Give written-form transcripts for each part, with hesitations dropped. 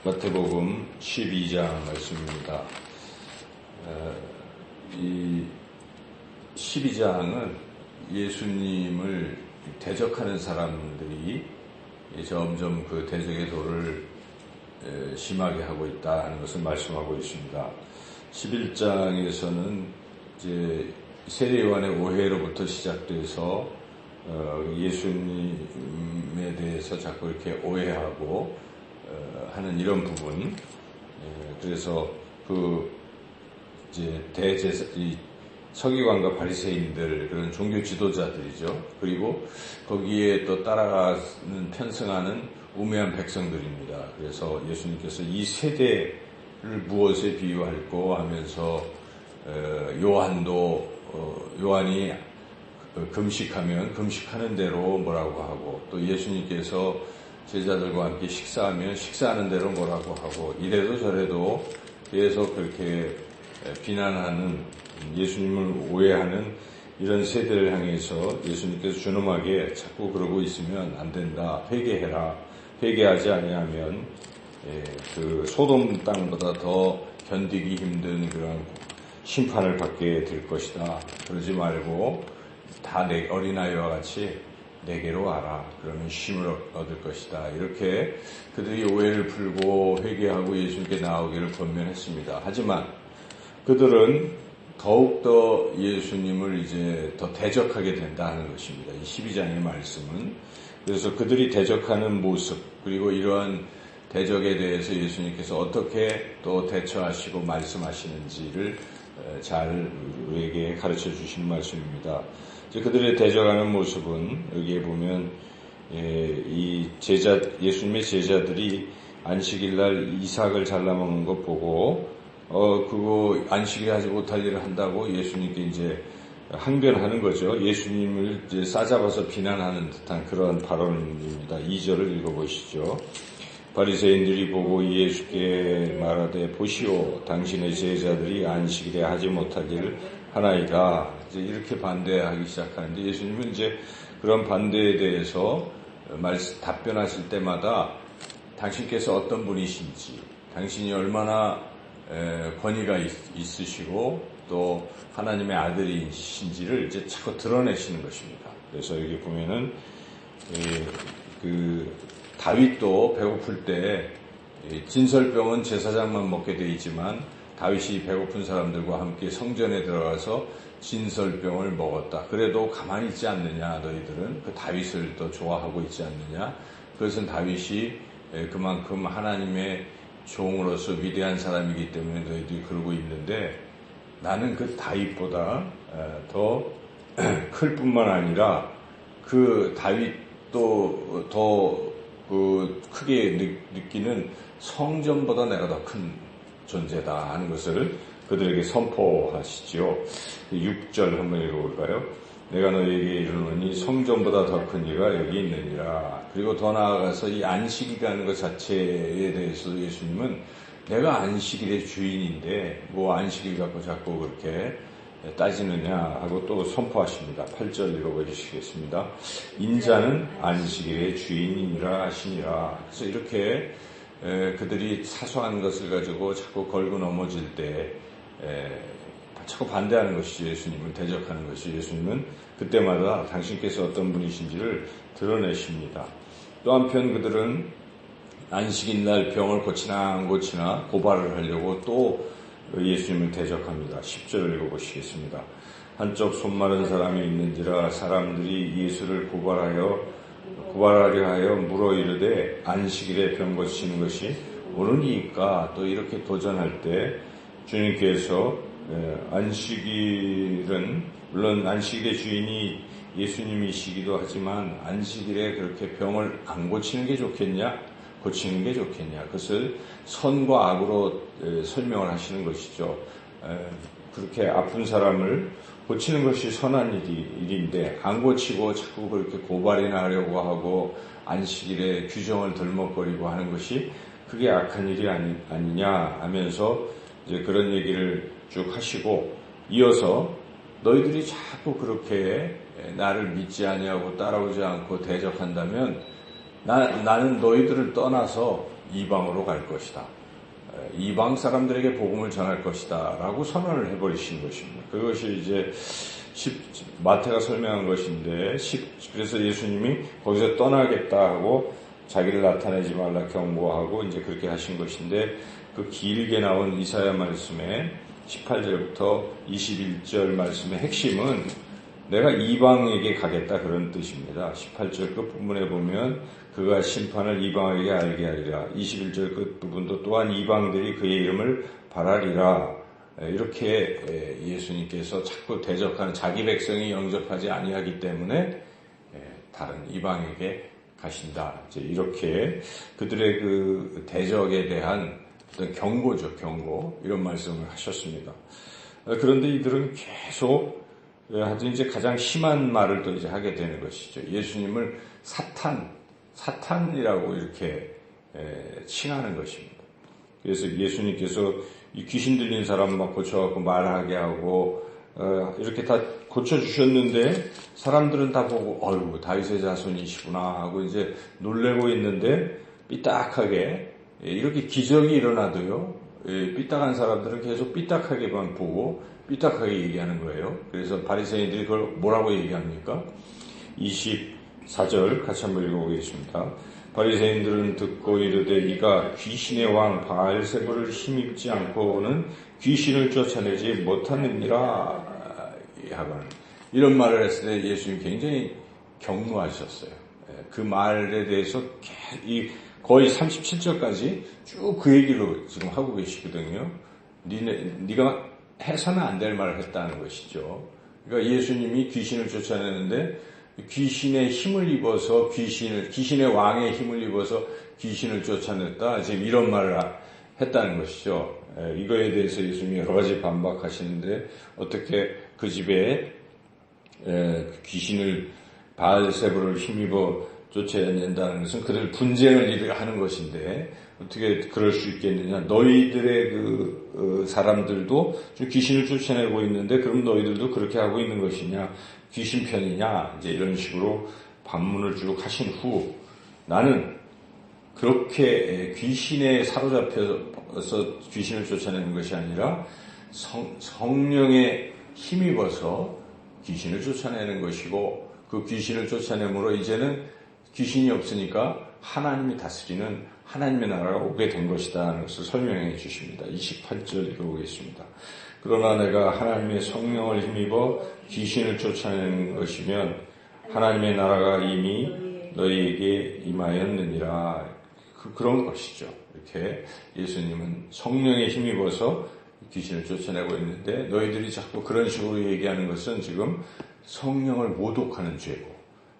마태복음 12장 말씀입니다. 이 12장은 예수님을 대적하는 사람들이 점점 그 대적의 도를 심하게 하고 있다 하는 것을 말씀하고 있습니다. 11장에서는 이제 세례 요한의 오해로부터 시작돼서 예수님에 대해서 자꾸 이렇게 오해하고 하는 이런 부분. 그래서 이제 이 서기관과 바리새인들, 그런 종교 지도자들이죠. 그리고 거기에 또 따라가는 편승하는 우매한 백성들입니다. 그래서 예수님께서 이 세대를 무엇에 비유할까 하면서 요한이 금식하면 금식하는 대로 뭐라고 하고, 또 예수님께서 제자들과 함께 식사하면 식사하는 대로 뭐라고 하고, 이래도 저래도 계속 그렇게 비난하는, 예수님을 오해하는 이런 세대를 향해서 예수님께서 준엄하게 자꾸 그러고 있으면 안 된다. 회개해라. 회개하지 아니하면 그 소돔 땅보다 더 견디기 힘든 그런 심판을 받게 될 것이다. 그러지 말고 다 내 어린아이와 같이 내게로 와라. 그러면 쉼을 얻을 것이다. 이렇게 그들이 오해를 풀고 회개하고 예수님께 나오기를 권면했습니다. 하지만 그들은 더욱더 예수님을 이제 더 대적하게 된다는 것입니다. 이 12장의 말씀은. 그래서 그들이 대적하는 모습, 그리고 이러한 대적에 대해서 예수님께서 어떻게 또 대처하시고 말씀하시는지를 잘 우리에게 가르쳐 주시는 말씀입니다. 그들의 대적하는 모습은 여기에 보면 이 예수님의 제자들이 안식일날 이삭을 잘라먹는 것 보고 그거 안식일에 하지 못할 일을 한다고 예수님께 이제 항변하는 거죠. 예수님을 이제 싸잡아서 비난하는 듯한 그런 발언입니다. 2절을 읽어보시죠. 바리새인들이 보고 예수께 말하되 보시오, 당신의 제자들이 안식일에 하지 못할 일을 하나이다. 이제 이렇게 반대하기 시작하는데, 예수님은 이제 그런 반대에 대해서 답변하실 때마다 당신께서 어떤 분이신지, 당신이 얼마나 권위가 있으시고 또 하나님의 아들이신지를 이제 자꾸 드러내시는 것입니다. 그래서 여기 보면은 다윗도 배고플 때 진설병은 제사장만 먹게 돼 있지만 다윗이 배고픈 사람들과 함께 성전에 들어가서 진설병을 먹었다. 그래도 가만히 있지 않느냐, 너희들은 그 다윗을 더 좋아하고 있지 않느냐. 그것은 다윗이 그만큼 하나님의 종으로서 위대한 사람이기 때문에 너희들이 그러고 있는데, 나는 그 다윗보다 더 클 뿐만 아니라 그 다윗도 더 크게 느끼는 성전보다 내가 더 큰 존재다 하는 것을 그들에게 선포하시지요. 6절 한번 읽어볼까요? 내가 너희에게 이르노니 성전보다 더 큰 이가 여기 있느니라. 그리고 더 나아가서 이 안식이라는 것 자체에 대해서 예수님은 내가 안식일의 주인인데 뭐 안식일 갖고 자꾸 그렇게 따지느냐 하고 또 선포하십니다. 8절 읽어보시겠습니다. 인자는 안식일의 주인이라 하시니라. 그래서 이렇게 그들이 사소한 것을 가지고 자꾸 걸고 넘어질 때 자꾸 반대하는 것이죠. 예수님을 대적하는 것이. 예수님은 그때마다 당신께서 어떤 분이신지를 드러내십니다. 또 한편 그들은 안식일날 병을 고치나 안 고치나 고발을 하려고 또 예수님을 대적합니다. 10절을 읽어보시겠습니다. 한쪽 손 마른 사람이 있는지라 사람들이 예수를 고발하려 하여 물어 이르되 안식일에 병 고치는 것이 옳으니까. 또 이렇게 도전할 때 주님께서 안식일은 물론 안식일의 주인이 예수님이시기도 하지만 안식일에 그렇게 병을 안 고치는 게 좋겠냐, 고치는 게 좋겠냐, 그것을 선과 악으로 설명을 하시는 것이죠. 그렇게 아픈 사람을 고치는 것이 선한 일인데 안 고치고 자꾸 그렇게 고발이나 하려고 하고 안식일에 규정을 들먹거리고 하는 것이 그게 악한 일이 아니냐 하면서 이제 그런 얘기를 쭉 하시고, 이어서 너희들이 자꾸 그렇게 나를 믿지 아니하고 따라오지 않고 대적한다면 나는 너희들을 떠나서 이방으로 갈 것이다. 이방 사람들에게 복음을 전할 것이다. 라고 선언을 해버리신 것입니다. 그것이 이제 마태가 설명한 것인데, 그래서 예수님이 거기서 떠나겠다 하고 자기를 나타내지 말라 경고하고 이제 그렇게 하신 것인데, 그 길게 나온 이사야 말씀의 18절부터 21절 말씀의 핵심은 내가 이방에게 가겠다 그런 뜻입니다. 18절 끝부분에 보면 그가 심판을 이방에게 알게 하리라. 21절 끝부분도 또한 이방들이 그의 이름을 바라리라. 이렇게 예수님께서 자꾸 대적하는 자기 백성이 영접하지 아니하기 때문에 다른 이방에게 가신다. 이제 이렇게 그들의 그 대적에 대한 어떤 경고죠, 경고. 이런 말씀을 하셨습니다. 그런데 이들은 계속 하여튼 이제 가장 심한 말을 또 이제 하게 되는 것이죠. 예수님을 사탄이라고 이렇게 칭하는 것입니다. 그래서 예수님께서 이 귀신 들린 사람 막 고쳐갖고 말하게 하고 이렇게 다 고쳐주셨는데 사람들은 다 보고 어이구 다윗의 자손이시구나 하고 이제 놀래고 있는데 삐딱하게 이렇게 기적이 일어나도요 삐딱한 사람들은 계속 삐딱하게만 보고 삐딱하게 얘기하는 거예요. 그래서 바리새인들이 그걸 뭐라고 얘기합니까? 24절 같이 한번 읽어보겠습니다. 바리새인들은 듣고 이르되 이가 귀신의 왕 바알세불을 힘입지 않고는 귀신을 쫓아내지 못하느니라 하거든. 이런 말을 했을 때 예수님 굉장히 경노하셨어요. 그 말에 대해서 거의 37절까지 쭉 그 얘기로 지금 하고 계시거든요. 네가 해서는 안 될 말을 했다는 것이죠. 그러니까 예수님이 귀신을 쫓아내는데 귀신의 힘을 입어서 귀신의 왕의 힘을 입어서 귀신을 쫓아냈다. 지금 이런 말을 했다는 것이죠. 이거에 대해서 예수님이 여러 가지 반박하시는데 어떻게 그 집에 귀신을 바알세불을 힘입어 쫓아낸다는 것은 그들 분쟁을 하는 것인데 어떻게 그럴 수 있겠느냐. 너희들의 그 사람들도 좀 귀신을 쫓아내고 있는데 그럼 너희들도 그렇게 하고 있는 것이냐. 귀신 편이냐. 이제 이런 식으로 반문을 쭉 하신 후 나는 그렇게 귀신에 사로잡혀서 귀신을 쫓아내는 것이 아니라 성령에 힘입어서 귀신을 쫓아내는 것이고 그 귀신을 쫓아내므로 이제는 귀신이 없으니까 하나님이 다스리는 하나님의 나라가 오게 된 것이다 하는 것을 설명해 주십니다. 28절 읽어보겠습니다. 그러나 내가 하나님의 성령을 힘입어 귀신을 쫓아내는 것이면 하나님의 나라가 이미 너희에게 임하였느니라. 그런 것이죠. 이렇게 예수님은 성령에 힘입어서 귀신을 쫓아내고 있는데 너희들이 자꾸 그런 식으로 얘기하는 것은 지금 성령을 모독하는 죄고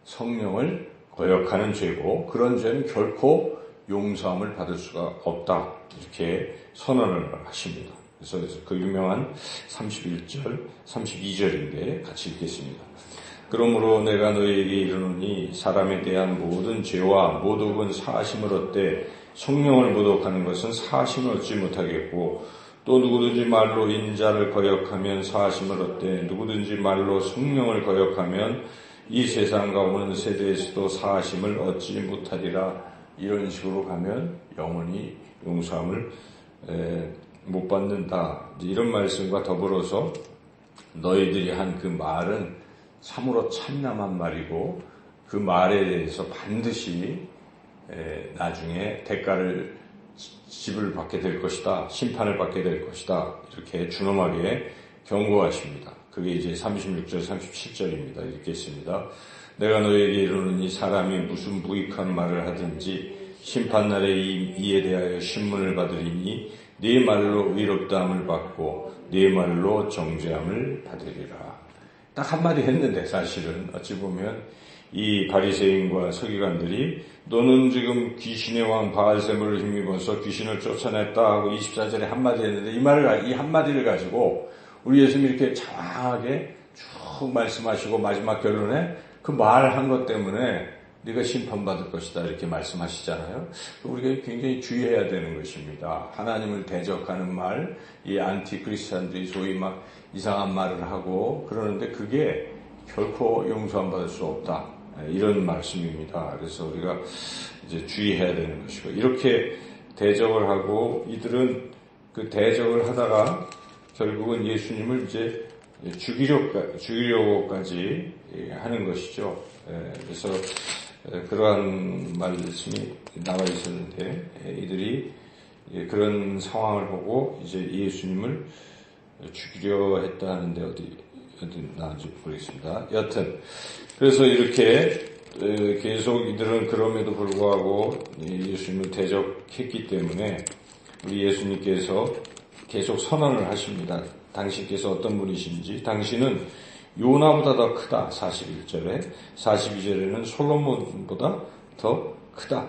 성령을 거역하는 죄고 그런 죄는 결코 용서함을 받을 수가 없다. 이렇게 선언을 하십니다. 그래서 그 유명한 31절, 32절인데 같이 읽겠습니다. 그러므로 내가 너희에게 이르노니 사람에 대한 모든 죄와 모독은 사하심을 얻되 성령을 모독하는 것은 사하심을 얻지 못하겠고 또 누구든지 말로 인자를 거역하면 사하심을 얻되 누구든지 말로 성령을 거역하면 이 세상과 오는 세대에서도 사하심을 얻지 못하리라. 이런 식으로 가면 영원히 용서함을 못 받는다. 이런 말씀과 더불어서 너희들이 한 그 말은 참으로 참남한 말이고 그 말에 대해서 반드시 나중에 대가를 집을 받게 될 것이다. 심판을 받게 될 것이다. 이렇게 준엄하게 경고하십니다. 그게 이제 36절, 37절입니다. 읽겠습니다. 내가 너에게 이르노니 사람이 무슨 무익한 말을 하든지 심판날에 이에 대하여 신문을 받으리니 네 말로 의롭다함을 받고 네 말로 정죄함을 받으리라. 딱 한마디 했는데 사실은 어찌 보면 이 바리새인과 서기관들이 너는 지금 귀신의 왕 바알세불을 힘입어서 귀신을 쫓아냈다 하고 24절에 한마디 했는데 이 한마디를 가지고 우리 예수님이 이렇게 장황하게 쭉 말씀하시고 마지막 결론에 그 말한 것 때문에 네가 심판받을 것이다 이렇게 말씀하시잖아요. 우리가 굉장히 주의해야 되는 것입니다. 하나님을 대적하는 말, 이 안티크리스찬들이 소위 막 이상한 말을 하고 그러는데 그게 결코 용서함 받을 수 없다. 이런 말씀입니다. 그래서 우리가 이제 주의해야 되는 것이고, 이렇게 대적을 하고 이들은 그 대적을 하다가 결국은 예수님을 이제 죽이려고까지 하는 것이죠. 그래서 그러한 말씀이 나와 있었는데, 이들이 그런 상황을 보고 이제 예수님을 죽이려 했다 하는데 어디 나은지 모르겠습니다. 여튼 그래서 이렇게 계속 이들은 그럼에도 불구하고 예수님을 대적했기 때문에 우리 예수님께서 계속 선언을 하십니다. 당신께서 어떤 분이신지, 당신은 요나보다 더 크다. 41절에, 42절에는 솔로몬보다 더 크다.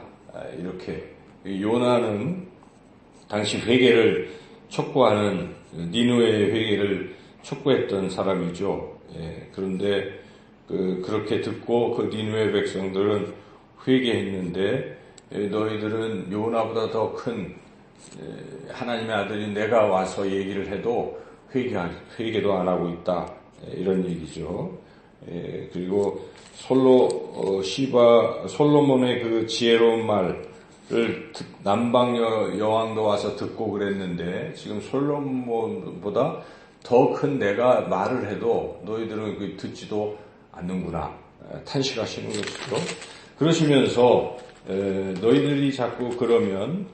이렇게 요나는 당시 회개를 촉구하는, 니느웨의 회개를 촉구했던 사람이죠. 그런데 그렇게 듣고 그 니느웨 백성들은 회개했는데, 너희들은 요나보다 더 큰 하나님의 아들인 내가 와서 얘기를 해도 회개도 안 하고 있다. 이런 얘기죠. 그리고 솔로몬의 그 지혜로운 말을 남방 여왕도 와서 듣고 그랬는데, 지금 솔로몬보다 더 큰 내가 말을 해도 너희들은 듣지도 않는구나. 탄식하시는 것이죠. 그러시면서 너희들이 자꾸 그러면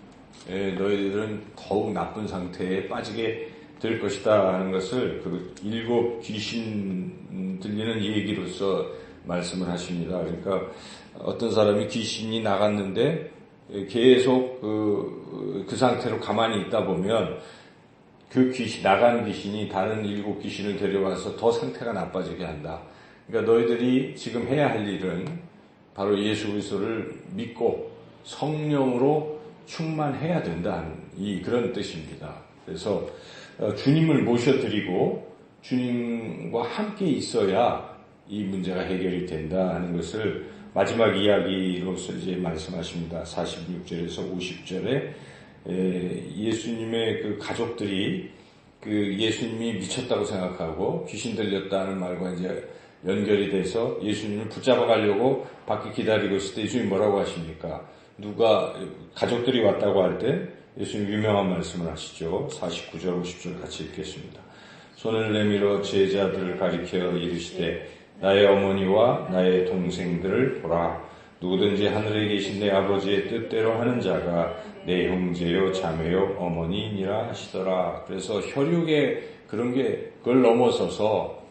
너희들은 더욱 나쁜 상태에 빠지게 될 것이다 하는 것을 그 7 귀신 들리는 얘기로서 말씀을 하십니다. 그러니까 어떤 사람이 귀신이 나갔는데 계속 그 상태로 가만히 있다 보면 그 나간 귀신이 다른 7 귀신을 데려와서 더 상태가 나빠지게 한다. 그러니까 너희들이 지금 해야 할 일은 바로 예수 그리스도를 믿고 성령으로 충만해야 된다는 그런 뜻입니다. 그래서 주님을 모셔드리고 주님과 함께 있어야 이 문제가 해결이 된다 하는 것을 마지막 이야기로서 이제 말씀하십니다. 46절에서 50절에 예수님의 그 가족들이 그 예수님이 미쳤다고 생각하고 귀신 들렸다는 말과 이제 연결이 돼서 예수님을 붙잡아 가려고 밖에 기다리고 있을 때 예수님이 뭐라고 하십니까? 가족들이 왔다고 할 때 예수님 유명한 말씀을 하시죠. 49절 50절 같이 읽겠습니다. 손을 내밀어 제자들을 가리켜 이르시되 나의 어머니와 나의 동생들을 보라. 누구든지 하늘에 계신 내 아버지의 뜻대로 하는 자가 내 형제요 자매요 어머니니라 하시더라. 그래서 혈육의 그걸 넘어서서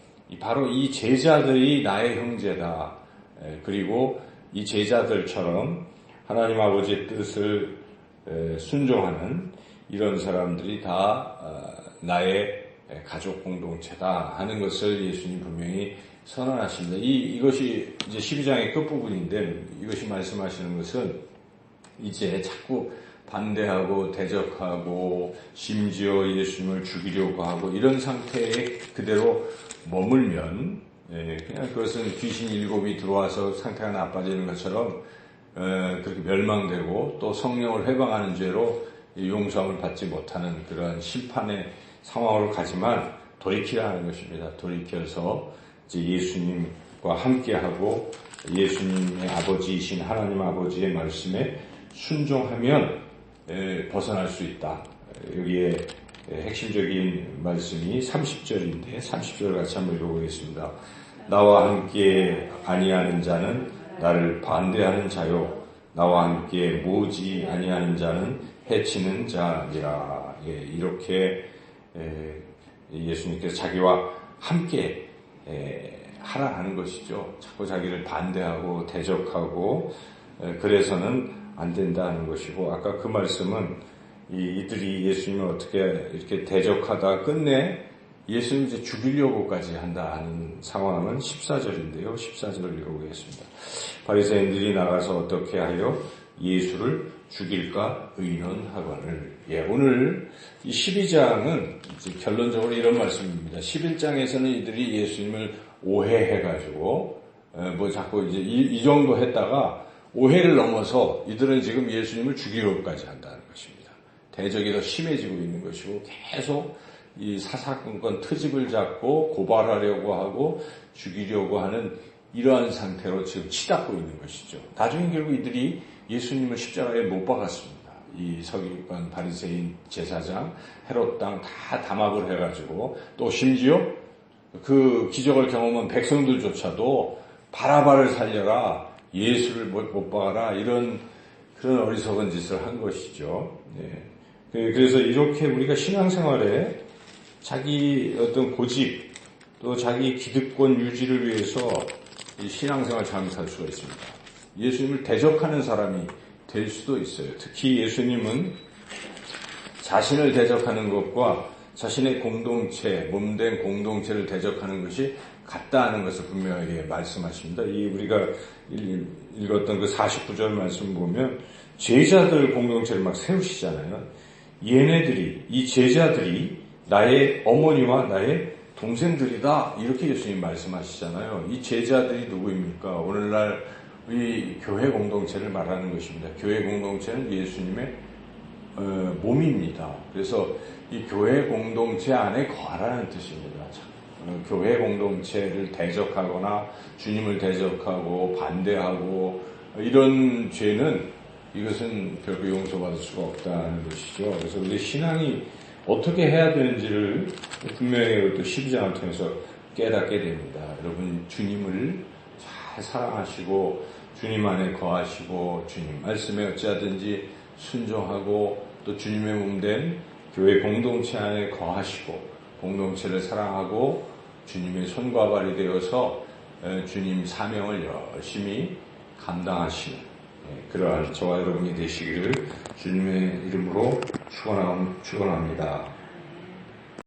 바로 이 제자들이 나의 형제다. 그리고 이 제자들처럼 하나님 아버지의 뜻을 순종하는 이런 사람들이 다 나의 가족 공동체다 하는 것을 예수님 분명히 선언하십니다. 이것이 이제 12장의 끝부분인데, 이것이 말씀하시는 것은 이제 자꾸 반대하고 대적하고 심지어 예수님을 죽이려고 하고 이런 상태에 그대로 머물면 그냥 그것은 귀신 7이 들어와서 상태가 나빠지는 것처럼 그렇게 멸망되고 또 성령을 회방하는 죄로 용서함을 받지 못하는 그런 심판의 상황으로 가지만 돌이키라 하는 것입니다. 돌이켜서 이제 예수님과 함께하고 예수님의 아버지이신 하나님 아버지의 말씀에 순종하면 벗어날 수 있다. 여기에 핵심적인 말씀이 30절인데 30절 같이 한번 읽어보겠습니다. 나와 함께 아니하는 자는 나를 반대하는 자요, 나와 함께 모으지 아니하는 자는 해치는 자니라. 이렇게 예수님께서 자기와 함께 하라 하는 것이죠. 자꾸 자기를 반대하고 대적하고 그래서는 안 된다는 것이고, 아까 그 말씀은 이들이 예수님을 어떻게 이렇게 대적하다 끝내 예수님 이제 죽이려고까지 한다 하는 상황은 14절인데요. 14절을 읽어보겠습니다. 바리새인들이 나가서 어떻게 하여 예수를 죽일까 의논하거늘. 오늘 이 12장은 이제 결론적으로 이런 말씀입니다. 11장에서는 이들이 예수님을 오해해가지고 자꾸 이제 이 정도 했다가 오해를 넘어서 이들은 지금 예수님을 죽이려고까지 한다는 것입니다. 대적이 더 심해지고 있는 것이고 계속 이 사사건건 트집을 잡고 고발하려고 하고 죽이려고 하는 이러한 상태로 지금 치닫고 있는 것이죠. 나중에 결국 이들이 예수님을 십자가에 못 박았습니다. 이 서기관, 바리새인, 제사장, 헤롯 당 다 담합을 해가지고 또 심지어 그 기적을 경험한 백성들조차도 바라바를 살려라, 예수를 못 박아라, 이런 그런 어리석은 짓을 한 것이죠. 네. 그래서 이렇게 우리가 신앙생활에 자기 어떤 고집 또 자기 기득권 유지를 위해서 이 신앙생활 잘못할 수가 있습니다. 예수님을 대적하는 사람이 될 수도 있어요. 특히 예수님은 자신을 대적하는 것과 자신의 공동체, 몸된 공동체를 대적하는 것이 같다는 것을 분명하게 말씀하십니다. 이 우리가 읽었던 그 49절 말씀 보면 제자들 공동체를 막 세우시잖아요. 얘네들이, 이 제자들이 나의 어머니와 나의 동생들이다, 이렇게 예수님 말씀하시잖아요. 이 제자들이 누구입니까? 오늘날 이 교회 공동체를 말하는 것입니다. 교회 공동체는 예수님의 몸입니다. 그래서 이 교회 공동체 안에 거하라는 뜻입니다. 교회 공동체를 대적하거나 주님을 대적하고 반대하고 이런 죄는 이것은 결코 용서받을 수가 없다는 것이죠. 그래서 우리 신앙이 어떻게 해야 되는지를 분명히 또 12장을 통해서 깨닫게 됩니다. 여러분, 주님을 잘 사랑하시고 주님 안에 거하시고 주님 말씀에 어찌하든지 순종하고 또 주님의 몸된 교회 공동체 안에 거하시고 공동체를 사랑하고 주님의 손과 발이 되어서 주님 사명을 열심히 감당하시는 그러한 저와 여러분이 되시기를 주님의 이름으로 축원합니다.